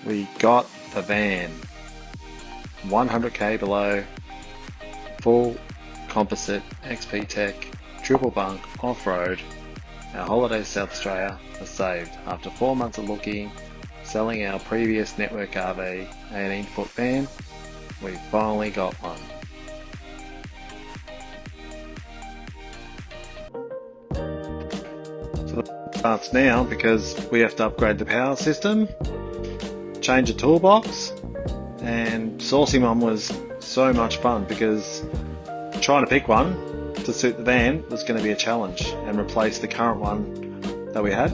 we got the van 100k below, full Composite XP-TECH triple bunk off-road. Our holiday to South Australia was saved after 4 months of looking, selling our previous Network RV 18-foot van. We finally got one. So the starts now because we have to upgrade the power system, change the toolbox, and sourcing one was so much fun because trying to pick one to suit the van was going to be a challenge and replace the current one that we had.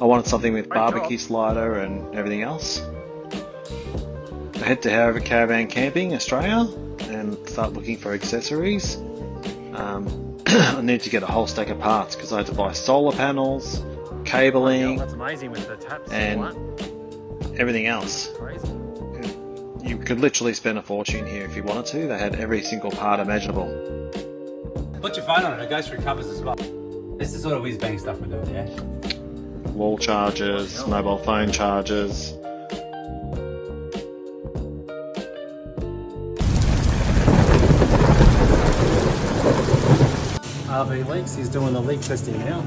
I wanted something with barbecue slider and everything else. I head to Caravan Camping Australia and start looking for accessories. I need to get a whole stack of parts because I had to buy solar panels, cabling, that's amazing with the taps and everything else. Crazy. You could literally spend a fortune here if you wanted to. They had every single part imaginable. Put your phone on it, it goes through covers as well. This is sort of whiz bang stuff we're doing, yeah? Wall chargers, mobile phone chargers. RV Leaks, he's doing the leak testing now.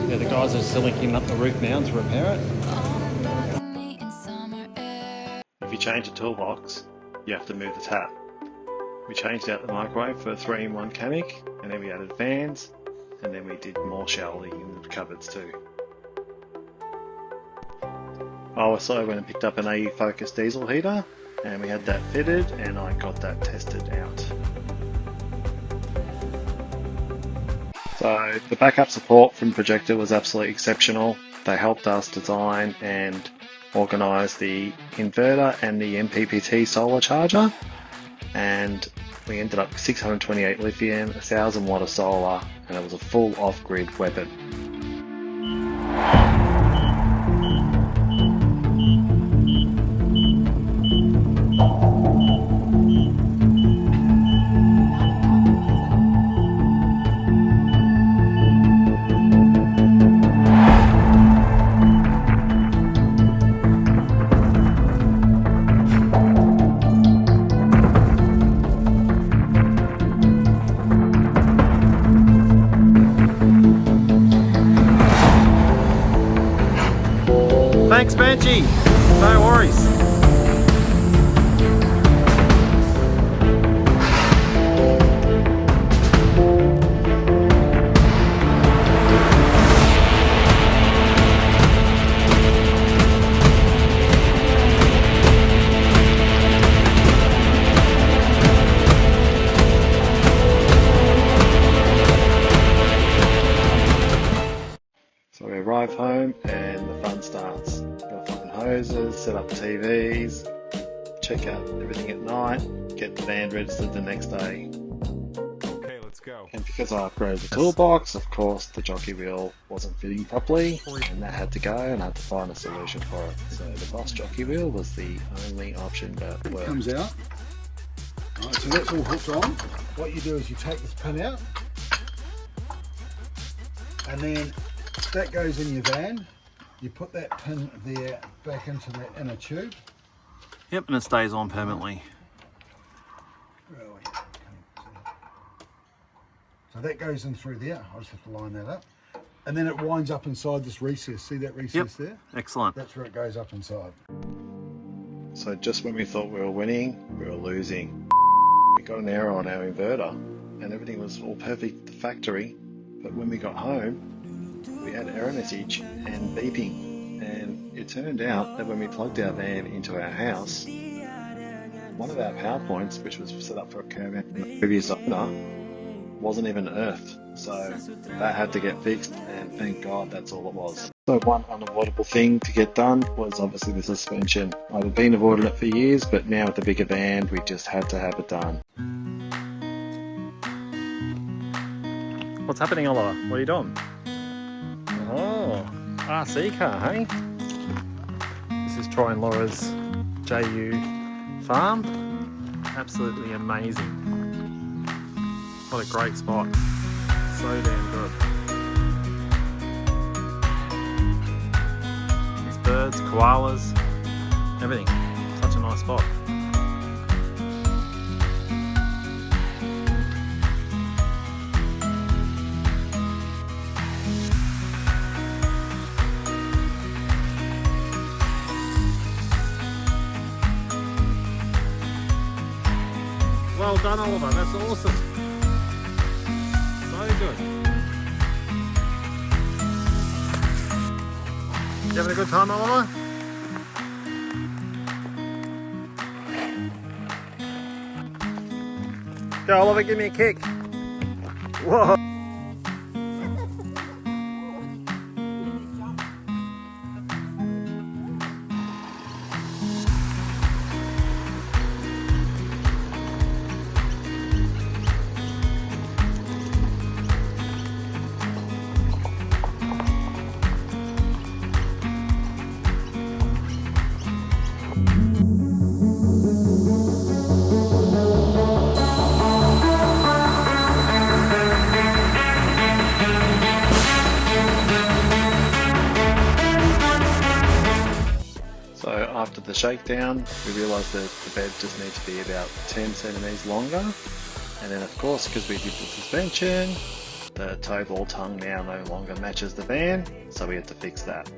Yeah, the guys are still linking up the roof now to repair it. If you change the toolbox, you have to move the tap. We changed out the microwave for a 3-in-1 Camic, and then we added fans, and then we did more shelving in the cupboards too. I also went and picked up an AU Focus diesel heater, and we had that fitted, and I got that tested out. So the backup support from Projecta was absolutely exceptional. They helped us design and organise the inverter and the MPPT solar charger, and we ended up with 628 lithium, 1000 watt of solar, and it was a full off-grid weapon. Thanks, Benji. No worries. So we arrive home and the fun starts. Gotta find hoses, set up TVs, check out everything at night, get the van registered the next day. Okay, let's go. And because I upgraded the toolbox, of course the jockey wheel wasn't fitting properly, and that had to go, and I had to find a solution for it. So the Boss jockey wheel was the only option that worked. Comes out. Alright, so that's all hooked on. What you do is you take this pin out, and then that goes in your van. You put that pin there back into the inner tube. Yep, and it stays on permanently. Where are we? So that goes in through there. I just have to line that up. And then it winds up inside this recess. See that recess there? Excellent. That's where it goes up inside. So just when we thought we were winning, we were losing. We got an error on our inverter and everything was all perfect at the factory, but when we got home we had error message and beeping, and it turned out that when we plugged our van into our house, one of our power points, which was set up for a Caravan from the previous owner, wasn't even earthed. So that had to get fixed, and thank God that's all it was. So one unavoidable thing to get done was obviously the suspension. I've been avoiding it for years, but now with the bigger van we just had to have it done. What's happening, Oliver? What are you doing? Oh, RC car, hey? This is Troy and Laura's JU farm. Absolutely amazing. What a great spot. So damn good. These birds, koalas, everything. Such a nice spot. Well done, Oliver, that's awesome. So good. You having a good time, Oliver? Go, Oliver, give me a kick. Whoa. So after the shakedown, we realised that the bed just needs to be about 10 centimetres longer. And then of course, because we did the suspension, the tow ball tongue now no longer matches the van, so we had to fix that.